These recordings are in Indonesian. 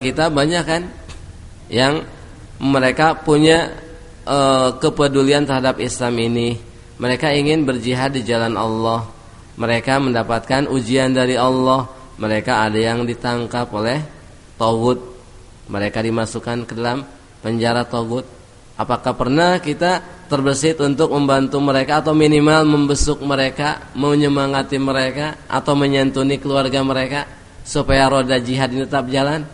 kita banyak kan yang mereka punya kepedulian terhadap Islam ini. Mereka ingin berjihad di jalan Allah. Mereka mendapatkan ujian dari Allah. Mereka ada yang ditangkap oleh tagut. Mereka dimasukkan ke dalam penjara tagut. Apakah pernah kita terbesit untuk membantu mereka atau minimal membesuk mereka, menyemangati mereka atau menyantuni keluarga mereka supaya roda jihad ini tetap jalan?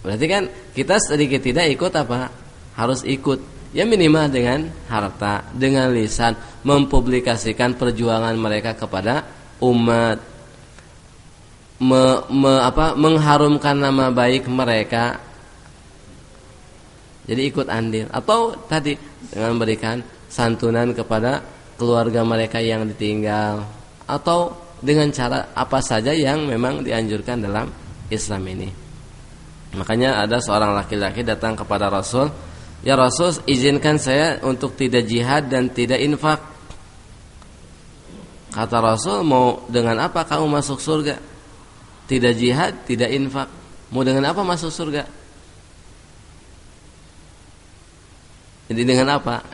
Berarti kan kita sedikit tidak ikut apa? Harus ikut. Ya minimal dengan harta, dengan lisan, mempublikasikan perjuangan mereka kepada umat, mengharumkan nama baik mereka. Jadi ikut andil. Atau tadi dengan memberikan santunan kepada keluarga mereka yang ditinggal, atau dengan cara apa saja yang memang dianjurkan dalam Islam ini. Makanya ada seorang laki-laki datang kepada Rasul, "Ya Rasul, izinkan saya untuk tidak jihad dan tidak infak." Kata Rasul, "Mau dengan apa kamu masuk surga? Tidak jihad, tidak infak. Mau dengan apa masuk surga?" Jadi dengan apa?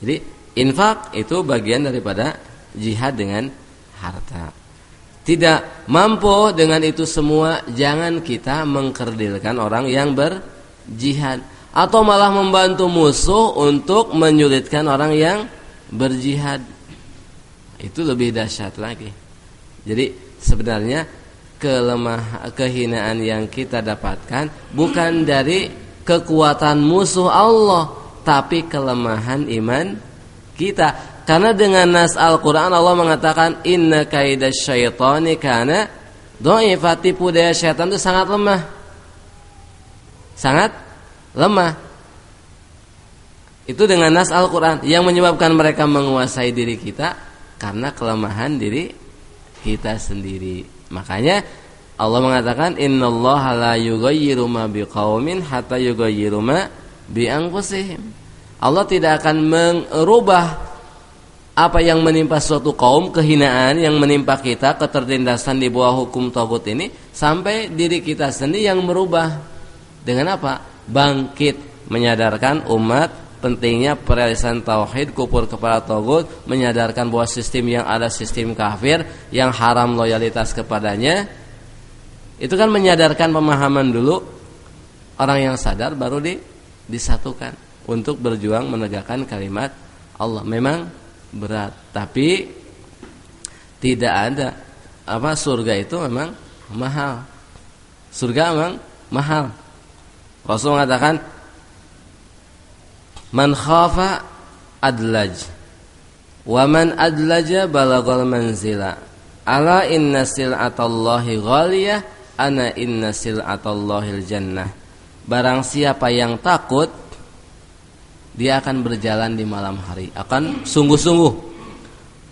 Jadi infak itu bagian daripada jihad dengan harta. Tidak mampu dengan itu semua, jangan kita mengkerdilkan orang yang berjihad, atau malah membantu musuh untuk menyulitkan orang yang berjihad. Itu lebih dahsyat lagi. Jadi sebenarnya kehinaan yang kita dapatkan bukan dari kekuatan musuh Allah, tapi kelemahan iman kita. Karena dengan nas Al-Quran Allah mengatakan inna kaidas syaitani kana dha'ifa, tipu daya syaitan itu sangat lemah. Sangat lemah. Itu dengan nas Al-Quran yang menyebabkan mereka menguasai diri kita karena kelemahan diri kita sendiri. Makanya Allah mengatakan innallaha la yughayyiru ma biqaumin hatta yughayyiru ma bi anfusihim. Allah tidak akan merubah apa yang menimpa suatu kaum, kehinaan yang menimpa kita, ketertindasan di bawah hukum tagut ini, sampai diri kita sendiri yang merubah. Dengan apa? Bangkit, menyadarkan umat pentingnya perilisan tauhid, kufur kepada tagut, menyadarkan bahwa sistem yang ada sistem kafir, yang haram loyalitas kepadanya. Itu kan menyadarkan pemahaman dulu. Orang yang sadar baru disatukan untuk berjuang menegakkan kalimat Allah. Memang berat, tapi tidak ada surga itu memang mahal. Surga memang mahal. Rasul mengatakan man khafa adlaj wa man adlaja balagal manzila ala inna sil'atallahi ghaliyah ana inna sil'atallahil jannah. Barang siapa yang takut, dia akan berjalan di malam hari, akan sungguh-sungguh.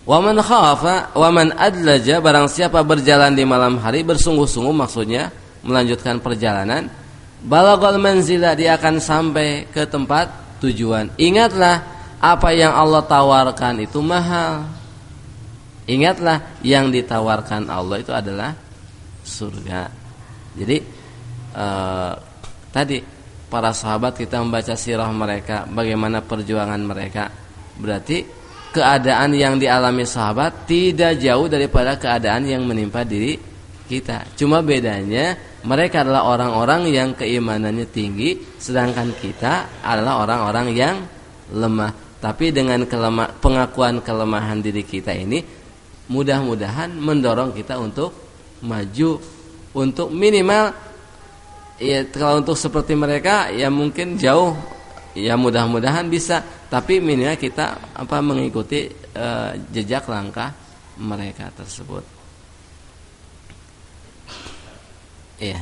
Wa man khafa wa man adlaja, barang siapa berjalan di malam hari bersungguh-sungguh, maksudnya melanjutkan perjalanan, balagal manzila, dia akan sampai ke tempat tujuan. Ingatlah apa yang Allah tawarkan itu mahal. Ingatlah yang ditawarkan Allah itu adalah surga. Jadi tadi para sahabat, kita membaca sirah mereka, bagaimana perjuangan mereka. Berarti keadaan yang dialami sahabat tidak jauh daripada keadaan yang menimpa diri kita. Cuma bedanya mereka adalah orang-orang yang keimanannya tinggi, sedangkan kita adalah orang-orang yang lemah. Tapi dengan pengakuan kelemahan diri kita ini, mudah-mudahan mendorong kita untuk maju, untuk minimal. Ya, kalau untuk seperti mereka ya mungkin jauh, ya mudah-mudahan bisa, tapi minimal kita mengikuti jejak langkah mereka tersebut. Iya.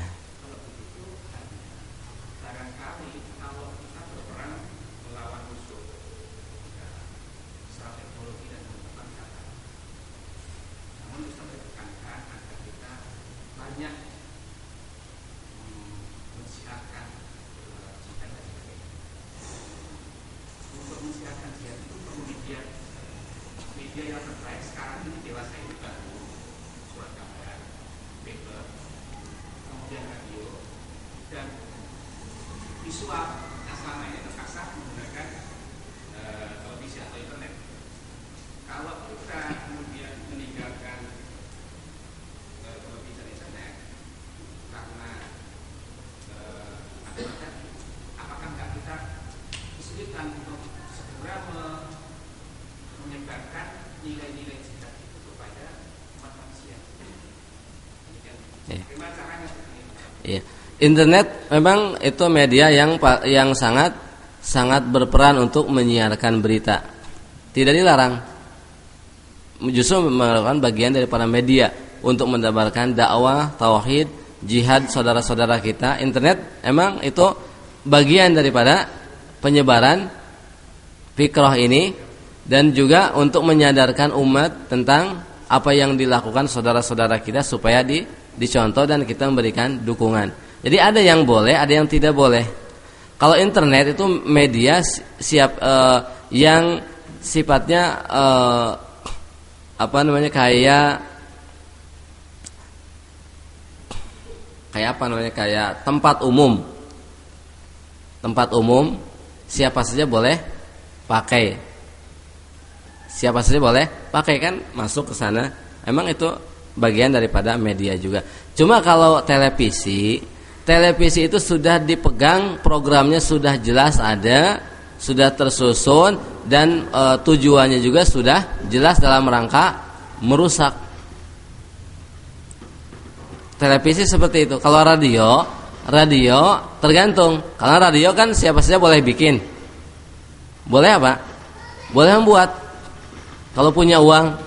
dan visual yang selama ini terpaksa menggunakan televisi atau internet. Kalau kita kemudian meninggalkan televisi dan internet karena apakah nggak kita kesulitan untuk segera menyebarkan nilai-nilai jihad itu kepada umat manusia? Bagaimana caranya seperti ini? Iya. Internet memang itu media yang sangat berperan untuk menyiarkan berita. Tidak dilarang. Justru merupakan bagian daripada media untuk mendebarkan dakwah, tauhid, jihad saudara-saudara kita. Internet emang itu bagian daripada penyebaran fikrah ini dan juga untuk menyadarkan umat tentang apa yang dilakukan saudara-saudara kita supaya dicontoh dan kita memberikan dukungan. Jadi ada yang boleh, ada yang tidak boleh. Kalau internet itu media yang sifatnya kayak tempat umum. Tempat umum siapa saja boleh pakai. Siapa saja boleh pakai kan masuk ke sana. Emang itu bagian daripada media juga. Cuma kalau televisi itu sudah dipegang, programnya sudah jelas ada, sudah tersusun dan tujuannya juga sudah jelas dalam rangka merusak. Televisi seperti itu. Kalau radio tergantung. Karena radio kan siapa saja boleh bikin. Boleh apa? Boleh membuat. Kalau punya uang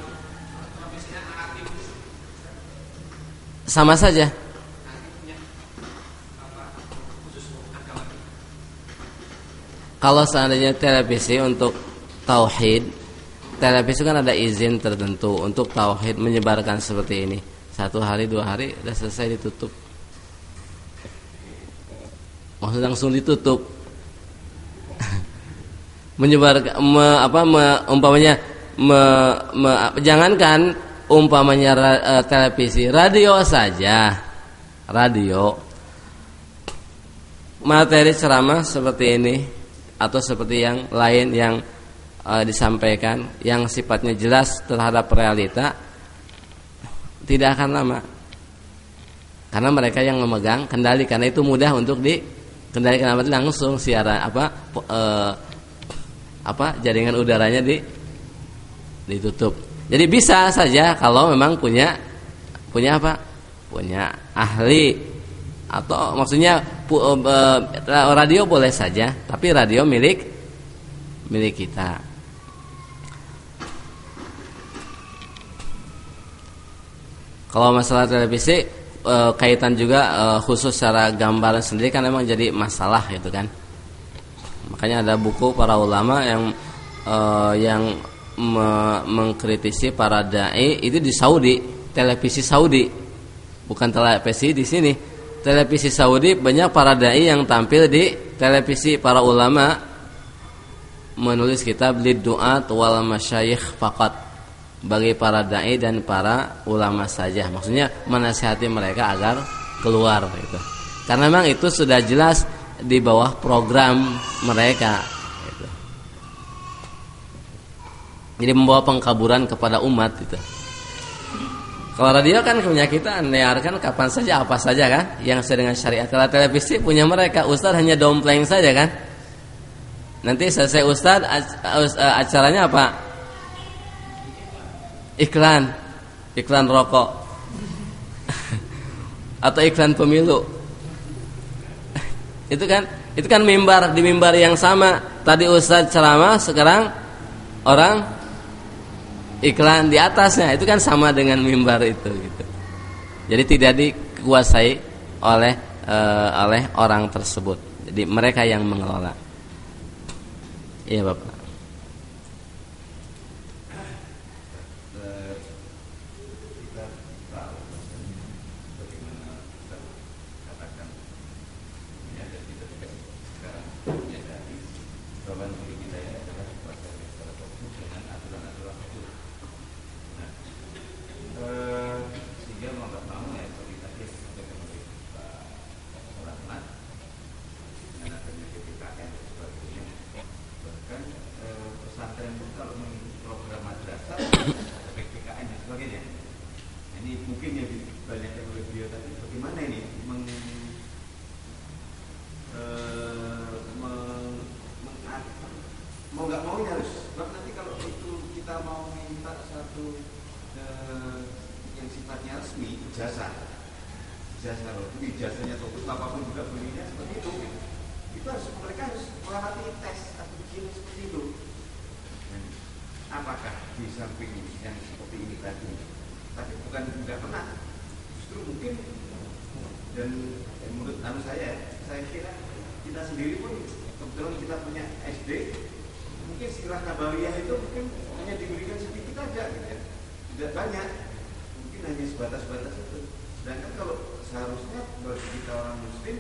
sama saja. Kalau seandainya televisi untuk tauhid, televisi kan ada izin tertentu untuk tauhid menyebarkan seperti ini. 1 hari 2 hari sudah selesai ditutup. Maksud langsung ditutup. Menyebarkan jangankan umpamanya televisi, radio saja. Radio materi ceramah seperti ini atau seperti yang lain yang disampaikan yang sifatnya jelas terhadap realita tidak akan lama karena mereka yang memegang kendali, karena itu mudah untuk dikendalikan langsung siaran jaringan udaranya ditutup. Jadi bisa saja kalau memang punya ahli atau maksudnya radio boleh saja, tapi radio milik kita. Kalau masalah televisi kaitan juga khusus secara gambaran sendiri kan memang jadi masalah gitu kan. Makanya ada buku para ulama yang mengkritisi para dai itu di Saudi, televisi Saudi, bukan televisi di sini. Televisi Saudi banyak para dai yang tampil di televisi. Para ulama menulis kitab Lid-Du'at wal Masyayikh faqat, bagi para dai dan para ulama saja. Maksudnya menasihati mereka agar keluar gitu. Karena memang itu sudah jelas di bawah program mereka gitu. Jadi membawa pengkaburan kepada umat gitu. Kalau radio kan punya kita menyiarkan kapan saja apa saja kan yang sesuai dengan syariat. Kalau televisi punya mereka, ustaz hanya dompleng saja kan. Nanti selesai ustaz acaranya apa? Iklan rokok atau iklan pemilu. Itu kan mimbar, di mimbar yang sama. Tadi ustaz ceramah, sekarang orang iklan di atasnya, itu kan sama dengan mimbar itu gitu. Jadi tidak dikuasai oleh orang tersebut. Jadi mereka yang mengelola. Iya Bapak. Sehingga mau nggak mau ya seperti tadi yang disampaikan oleh Pak Rahmat, ijazah loh, ijazahnya Tauhid apapun juga bunyinya seperti itu. Itu mereka harus melewati tes atau begini seperti itu. Dan apakah di samping yang seperti ini tadi, tapi bukan tidak pernah, justru mungkin dan menurut saya kira kita sendiri pun kebetulan kita punya SD, mungkin sirah nabawiyah itu mungkin hanya diberikan sedikit aja, gitu ya. Tidak banyak, mungkin hanya sebatas-batas itu. Sedangkan kalau seharusnya bagi kita orang Muslim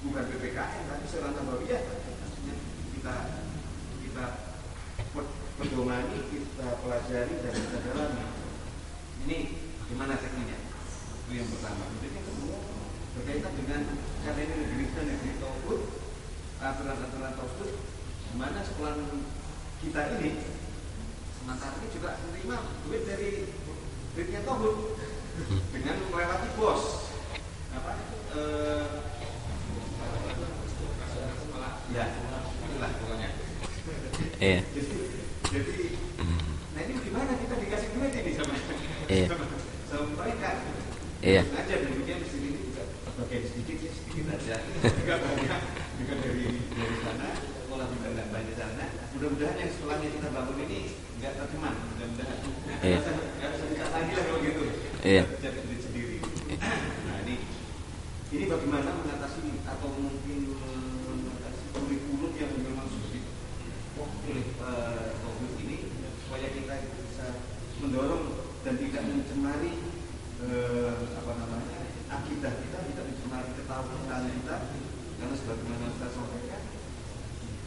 bukan PPKN tapi sirah nabawiyah, maksudnya kita pedomani, kita pelajari dan kita dalami. Ini gimana tekniknya? Itu yang pertama. Jadi yang kedua berkaitan dengan karena ini negeri Tauhid, aturan-aturan Tauhid, dimana sekolah kita ini sementara ini juga menerima duit dari duitnya Tauhid dengan melewati bos ya itulah pokoknya. Iya. Jadi nah ini gimana kita dikasih duit ini sama mereka? Iya. Aja demikian di sini juga bagian sedikit aja. Enggak banyak juga dari sana, sekolah juga enggak banyak sana. Mudah-mudahan yang sekolahnya kita bangun ini enggak tercemar, mudah-mudahan. Iya. Enggak usah minta lagi lah kalau gitu. Iya. Jadi duit sendiri. Nah, ini bagaimana mengatasi atau mungkin mengatasi kurikulum yang memang sudah oleh Tauhid ini supaya kita bisa mendorong dan tidak mencemari akidah kita, tidak mencemari ketahuan kita, karena sebagaimana Ustaz sampaikan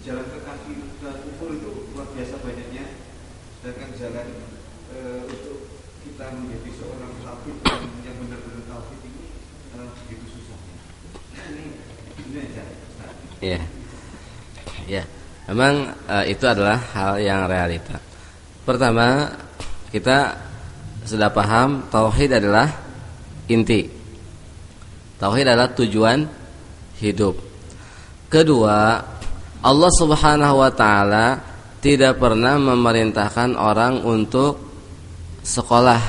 jalan ke kaki ke kufur itu luar biasa banyaknya, sedangkan jalan untuk kita menjadi seorang tauhid yang benar-benar tauhid ini begitu susahnya. Ini aja Ustaz. Iya. Ya, memang itu adalah hal yang realita. Pertama, kita sudah paham tauhid adalah inti. Tauhid adalah tujuan hidup. Kedua, Allah Subhanahu wa taala tidak pernah memerintahkan orang untuk sekolah,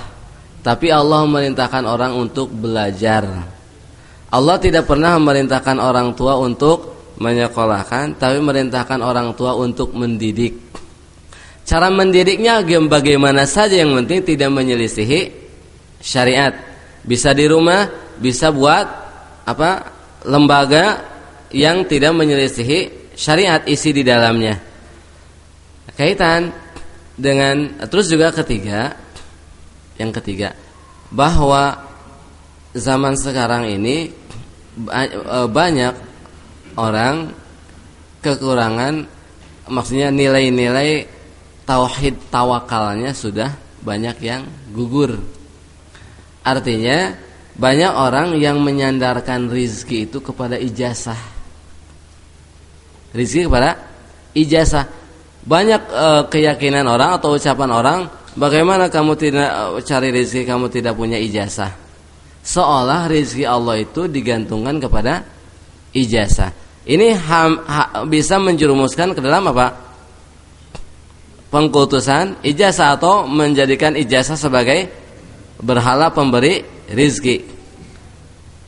tapi Allah memerintahkan orang untuk belajar. Allah tidak pernah memerintahkan orang tua untuk menyekolahkan, tapi memerintahkan orang tua untuk mendidik. Cara mendidiknya bagaimana saja, yang penting tidak menyelisihi syariat. Bisa di rumah, bisa buat lembaga yang tidak menyelisihi syariat isi di dalamnya. Kaitan dengan terus juga yang ketiga bahwa zaman sekarang ini banyak orang kekurangan, maksudnya nilai-nilai tauhid tawakalnya sudah banyak yang gugur. Artinya banyak orang yang menyandarkan rizki itu kepada ijazah. Rizki kepada ijazah. Banyak keyakinan orang atau ucapan orang, bagaimana kamu tidak cari rizki, kamu tidak punya ijazah. Seolah rizki Allah itu digantungkan kepada ijazah. Ini bisa menjerumuskan ke dalam apa? Pengkultusan ijazah atau menjadikan ijazah sebagai berhala pemberi rizki.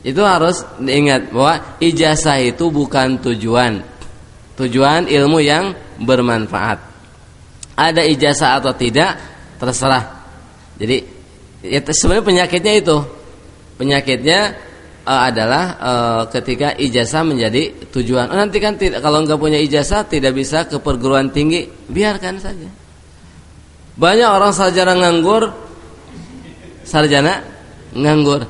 Itu harus diingat bahwa ijazah itu bukan tujuan ilmu yang bermanfaat. Ada ijazah atau tidak terserah. Jadi sebenarnya penyakitnya adalah ketika ijazah menjadi tujuan. Nanti kan kalau nggak punya ijazah tidak bisa ke perguruan tinggi, biarkan saja. Banyak orang sarjana nganggur.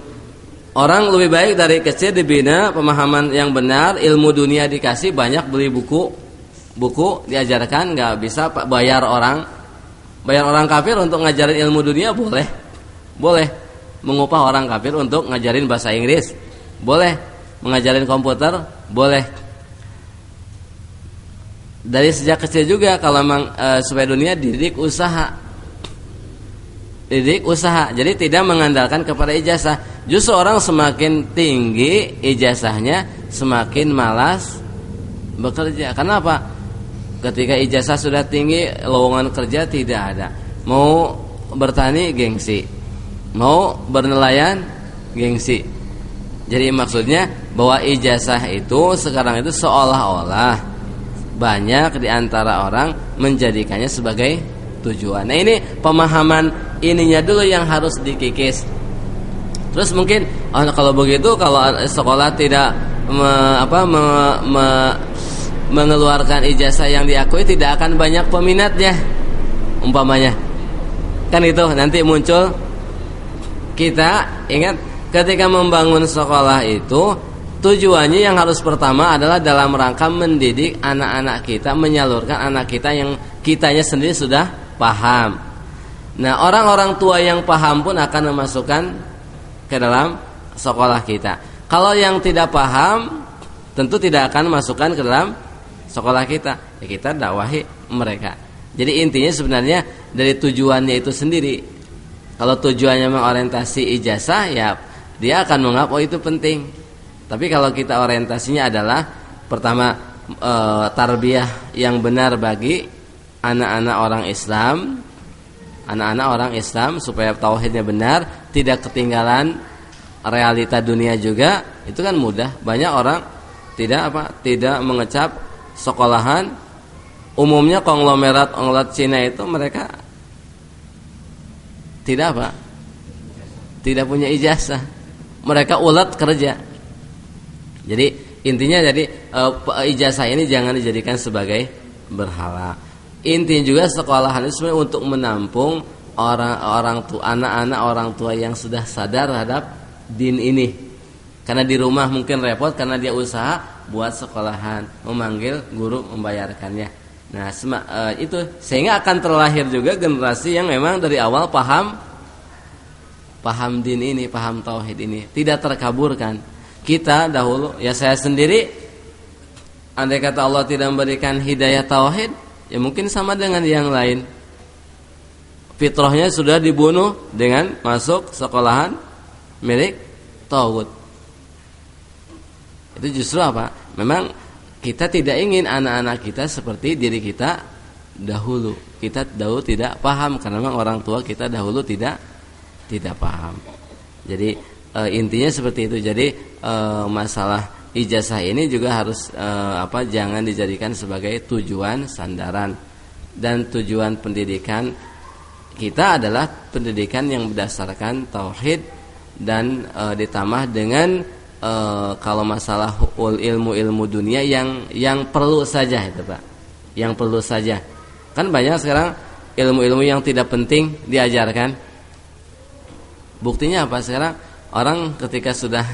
Orang lebih baik dari kecil dibina pemahaman yang benar, ilmu dunia dikasih, banyak beli buku diajarkan, nggak bisa bayar orang kafir untuk ngajarin ilmu dunia, boleh mengupah orang kafir untuk ngajarin bahasa Inggris, boleh mengajarin komputer, boleh. Dari sejak kecil juga kalau memang supaya dunia dididik usaha. Jadi tidak mengandalkan kepada ijazah. Justru orang semakin tinggi ijazahnya semakin malas bekerja. Kenapa? Ketika ijazah sudah tinggi, lowongan kerja tidak ada. Mau bertani gengsi, mau bernelayan gengsi. Jadi maksudnya bahwa ijazah itu sekarang itu seolah-olah banyak di antara orang menjadikannya sebagai tujuan. Nah, ini pemahaman ininya dulu yang harus dikikis. Terus mungkin kalau begitu, kalau sekolah tidak mengeluarkan ijazah yang diakui, tidak akan banyak peminatnya umpamanya. Kan itu nanti muncul. Kita ingat ketika membangun sekolah itu tujuannya yang harus pertama adalah dalam rangka mendidik anak-anak kita, menyalurkan anak kita yang kitanya sendiri sudah paham. Nah, orang-orang tua yang paham pun akan memasukkan ke dalam sekolah kita. Kalau yang tidak paham tentu tidak akan masukkan ke dalam sekolah kita. Ya, kita dakwahi mereka. Jadi intinya sebenarnya dari tujuannya itu sendiri. Kalau tujuannya mengorientasi ijazah, ya dia akan menganggap oh itu penting. Tapi kalau kita orientasinya adalah pertama tarbiyah yang benar bagi anak-anak orang Islam supaya tauhidnya benar, tidak ketinggalan realita dunia juga, itu kan mudah. Banyak orang tidak mengecap sekolahan umumnya konglomerat Cina itu mereka tidak punya ijazah. Mereka ulet kerja. Jadi intinya ijazah ini jangan dijadikan sebagai berhala. Intinya juga sekolahan itu sebenarnya untuk menampung orang tua, anak-anak orang tua yang sudah sadar terhadap din ini. Karena di rumah mungkin repot karena dia usaha buat sekolahan, memanggil guru membayarkannya. Nah, itu sehingga akan terlahir juga generasi yang memang dari awal paham din ini, paham tauhid ini, tidak terkaburkan. Kita dahulu, ya saya sendiri, andai kata Allah tidak memberikan hidayah tauhid, ya mungkin sama dengan yang lain. Fitrahnya sudah dibunuh dengan masuk sekolahan milik tauhid. Itu justru apa? Memang kita tidak ingin anak-anak kita seperti diri kita dahulu. Kita dahulu tidak paham karena memang orang tua kita dahulu tidak paham. Jadi intinya seperti itu. Jadi masalah ijazah ini juga harus jangan dijadikan sebagai tujuan sandaran. Dan tujuan pendidikan kita adalah pendidikan yang berdasarkan tauhid dan ditambah dengan kalau masalah ilmu dunia yang perlu saja itu Pak. Yang perlu saja. Kan banyak sekarang ilmu-ilmu yang tidak penting diajarkan. Buktinya apa sekarang? Orang ketika sudah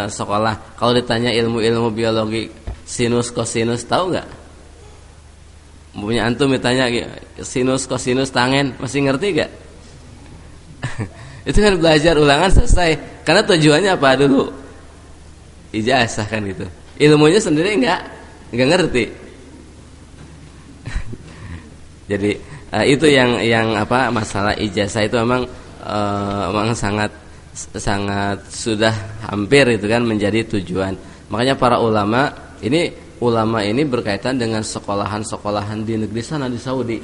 sekolah, kalau ditanya ilmu-ilmu biologi sinus kosinus, tahu nggak? Punya antum ditanya sinus kosinus tangen, masih ngerti nggak? Itu kan belajar ulangan selesai. Karena tujuannya apa dulu? Ijazah kan gitu. Ilmunya sendiri nggak ngerti. Jadi itu yang masalah ijazah itu memang sangat sudah hampir itu kan menjadi tujuan. Makanya para ulama ini berkaitan dengan sekolahan di negeri sana di Saudi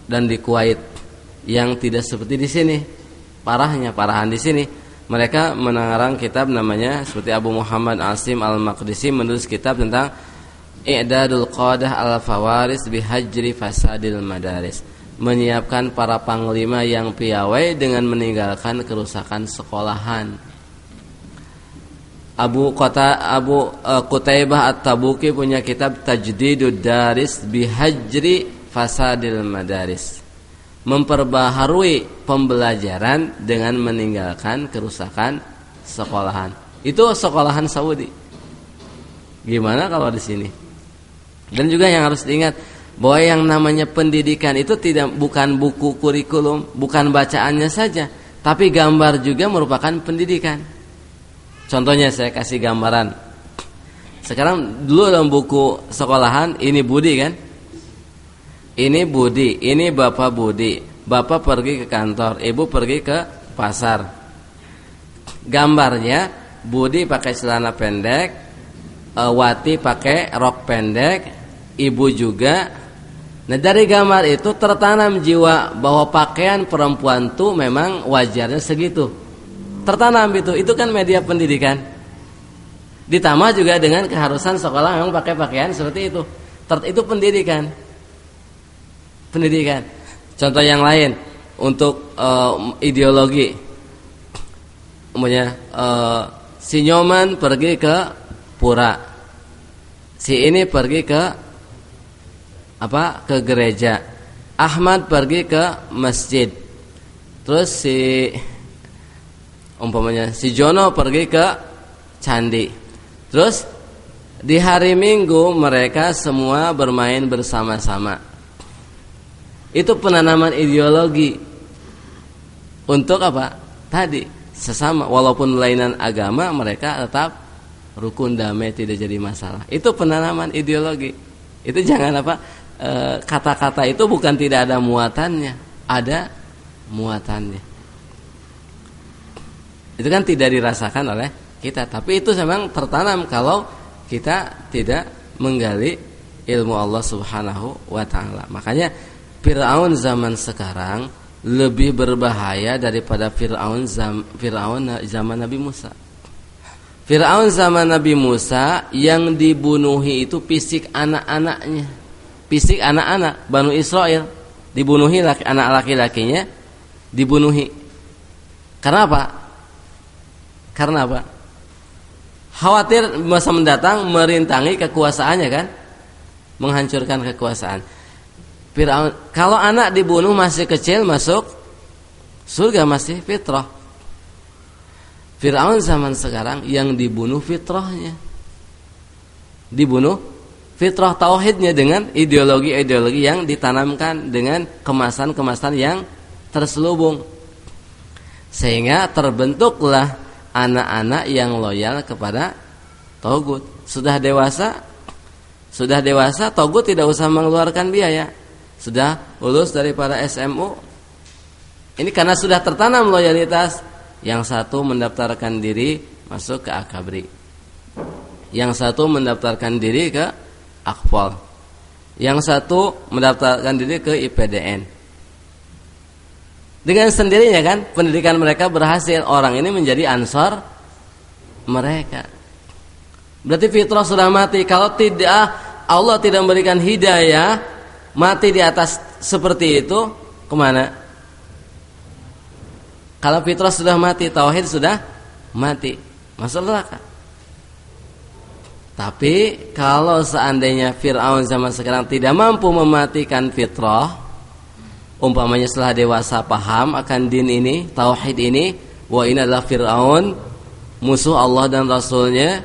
dan di Kuwait yang tidak seperti di sini. Parahan di sini. Mereka mengarang kitab namanya seperti Abu Muhammad Asim Al-Maqdisi menulis kitab tentang I'dadul Qadah Al-Fawaris bihajri fasadil madaris. Menyiapkan para panglima yang piawai dengan meninggalkan kerusakan sekolahan. Abu Qutaibah At-Tabuki punya kitab Tajdidud Daris bihajri fasadil madaris. Memperbaharui pembelajaran dengan meninggalkan kerusakan sekolahan. Itu sekolahan Saudi. Gimana kalau di sini? Dan juga yang harus diingat bahwa yang namanya pendidikan itu bukan buku kurikulum, bukan bacaannya saja, tapi gambar juga merupakan pendidikan. Contohnya saya kasih gambaran. Sekarang dulu dalam buku sekolahan ini Budi kan? Ini Budi, ini Bapak Budi. Bapak pergi ke kantor, Ibu pergi ke pasar. Gambarnya Budi pakai celana pendek, Wati pakai rok pendek, Ibu juga. Nah dari gambar itu tertanam jiwa bahwa pakaian perempuan tuh memang wajarnya segitu. tertanam itu kan media pendidikan. Ditambah juga dengan keharusan sekolah memang pakai pakaian seperti itu. Itu pendidikan. Pendidikan. Contoh yang lain untuk ideologi. Umpamanya si Nyoman pergi ke pura. Si ini pergi ke ke gereja. Ahmad pergi ke masjid. Terus umpamanya si Jono pergi ke candi. Terus di hari Minggu mereka semua bermain bersama-sama. Itu penanaman ideologi untuk apa? Tadi sesama walaupun lainan agama mereka tetap rukun damai, tidak jadi masalah. Itu penanaman ideologi. Itu jangan kata-kata itu bukan tidak ada muatannya, ada muatannya. Itu kan tidak dirasakan oleh kita, tapi itu memang tertanam kalau kita tidak menggali ilmu Allah Subhanahu wa taala. Makanya Firaun zaman sekarang lebih berbahaya daripada Firaun zaman Nabi Musa. Firaun zaman Nabi Musa yang dibunuhi itu fisik anak-anaknya. Fisik anak-anak Banu Israel dibunuhi, anak laki-lakinya dibunuhi. Karena apa? Karena apa? Khawatir masa mendatang merintangi kekuasaannya kan, menghancurkan kekuasaan. Firaun, kalau anak dibunuh masih kecil masuk surga, masih fitrah. Firaun zaman sekarang yang dibunuh fitrahnya, dibunuh fitrah tauhidnya dengan ideologi-ideologi yang ditanamkan dengan kemasan-kemasan yang terselubung, sehingga terbentuklah anak-anak yang loyal kepada togut. Sudah dewasa togut tidak usah mengeluarkan biaya, sudah lulus daripada SMU. Ini karena sudah tertanam loyalitas. Yang satu mendaftarkan diri masuk ke Akabri, yang satu mendaftarkan diri ke Akpol, yang satu mendaftarkan diri ke IPDN. Dengan sendirinya kan pendidikan mereka berhasil, orang ini menjadi ansor mereka. Berarti fitrah sudah mati. Kalau tidak, Allah tidak memberikan hidayah, mati di atas seperti itu, kemana? Kalau fitrah sudah mati, tauhid sudah mati, masuk neraka. Tapi kalau seandainya Fir'aun zaman sekarang tidak mampu mematikan fitrah, umpamanya setelah dewasa paham akan din ini, tauhid ini, wah ini adalah Fir'aun, musuh Allah dan Rasulnya,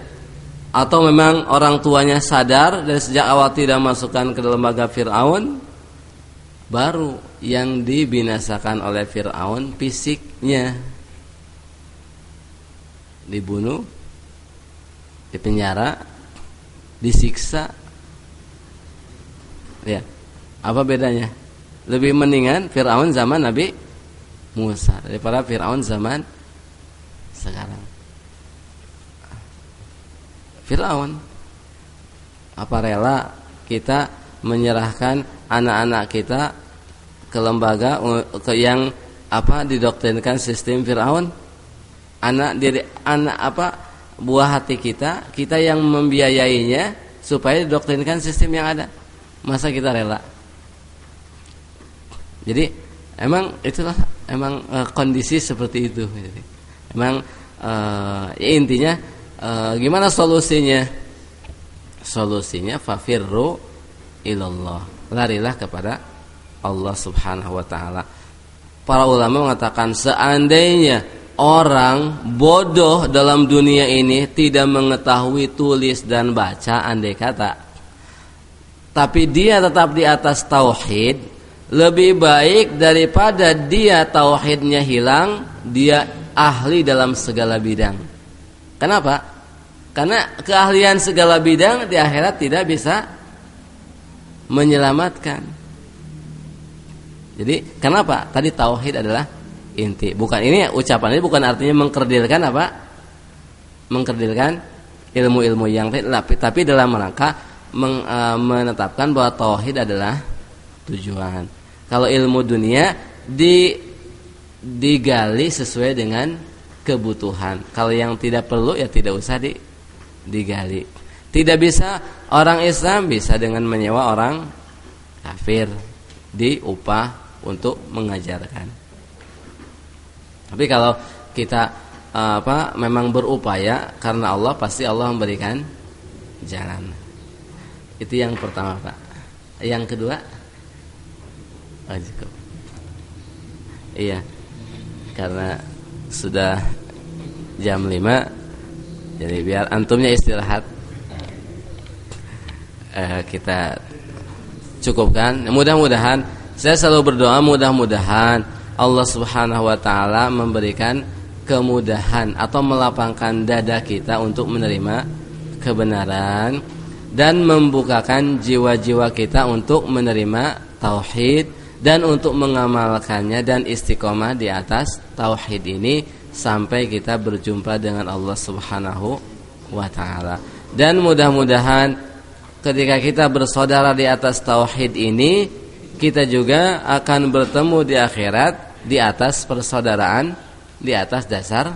atau memang orang tuanya sadar dari sejak awal tidak masukkan ke lembaga Fir'aun, baru yang dibinasakan oleh Fir'aun fisiknya, dibunuh, dipenjara, disiksa. Ya, apa bedanya? Lebih mendingan Fir'aun zaman Nabi Musa daripada Fir'aun zaman sekarang. Fir'aun, apa rela kita menyerahkan anak-anak kita ke lembaga yang didoktrinkan sistem Fir'aun? Anak buah hati kita yang membiayainya supaya didoktrinkan sistem yang ada. Masa kita rela? Jadi itulah kondisi seperti itu. Intinya gimana solusinya? Solusinya fafirru ilallah, larilah kepada Allah Subhanahu wa taala. Para ulama mengatakan seandainya orang bodoh dalam dunia ini tidak mengetahui tulis dan baca, andai kata, tapi dia tetap di atas tauhid, lebih baik daripada dia tauhidnya hilang, dia ahli dalam segala bidang. Kenapa? Karena keahlian segala bidang di akhirat tidak bisa menyelamatkan. Jadi kenapa? Tadi tauhid adalah inti. Bukan ini ucapan ini bukan artinya mengkerdilkan mengkerdilkan ilmu-ilmu yang tapi dalam rangka menetapkan bahwa tauhid adalah tujuan. Kalau ilmu dunia digali sesuai dengan kebutuhan. Kalau yang tidak perlu ya tidak usah digali. Tidak bisa orang Islam bisa dengan menyewa orang kafir diupah untuk mengajarkan. Tapi kalau kita memang berupaya karena Allah, pasti Allah memberikan jalan. Itu yang pertama, Pak. Yang kedua, cukup. Iya. Karena sudah jam 5, jadi biar antumnya istirahat, kita cukupkan. Mudah-mudahan, saya selalu berdoa mudah-mudahan Allah Subhanahu wa taala memberikan kemudahan atau melapangkan dada kita untuk menerima kebenaran dan membukakan jiwa-jiwa kita untuk menerima tauhid dan untuk mengamalkannya dan istiqomah di atas tauhid ini sampai kita berjumpa dengan Allah Subhanahu wa taala. Dan mudah-mudahan ketika kita bersaudara di atas tauhid ini, kita juga akan bertemu di akhirat di atas persaudaraan di atas dasar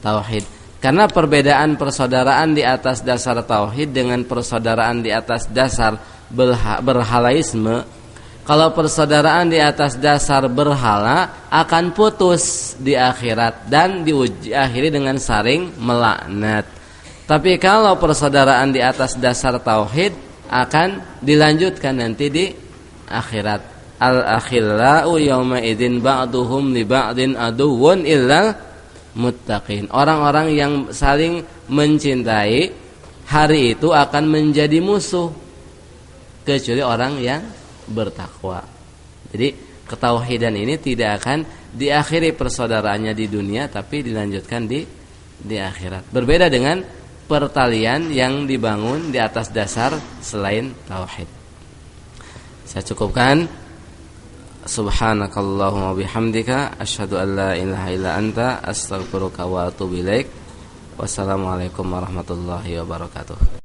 tauhid. Karena perbedaan persaudaraan di atas dasar tauhid dengan persaudaraan di atas dasar berhalaisme, kalau persaudaraan di atas dasar berhala akan putus di akhirat dan diakhiri dengan saling melaknat. Tapi kalau persaudaraan di atas dasar tauhid akan dilanjutkan nanti di akhirat. Al-akhillau yawma idzin ba'duhum li ba'din aduwwun illal muttaqin. Orang-orang yang saling mencintai hari itu akan menjadi musuh kecuali orang yang bertakwa. Jadi ketauhidan ini tidak akan diakhiri persaudaraannya di dunia, tapi dilanjutkan di akhirat. Berbeda dengan pertalian yang dibangun di atas dasar selain tauhid. Saya cukupkan. Subhanakallahumma bihamdika asyhadu an la ilaha illa anta astaghfiruka wa atubu ilaik. Wassalamualaikum warahmatullahi wabarakatuh.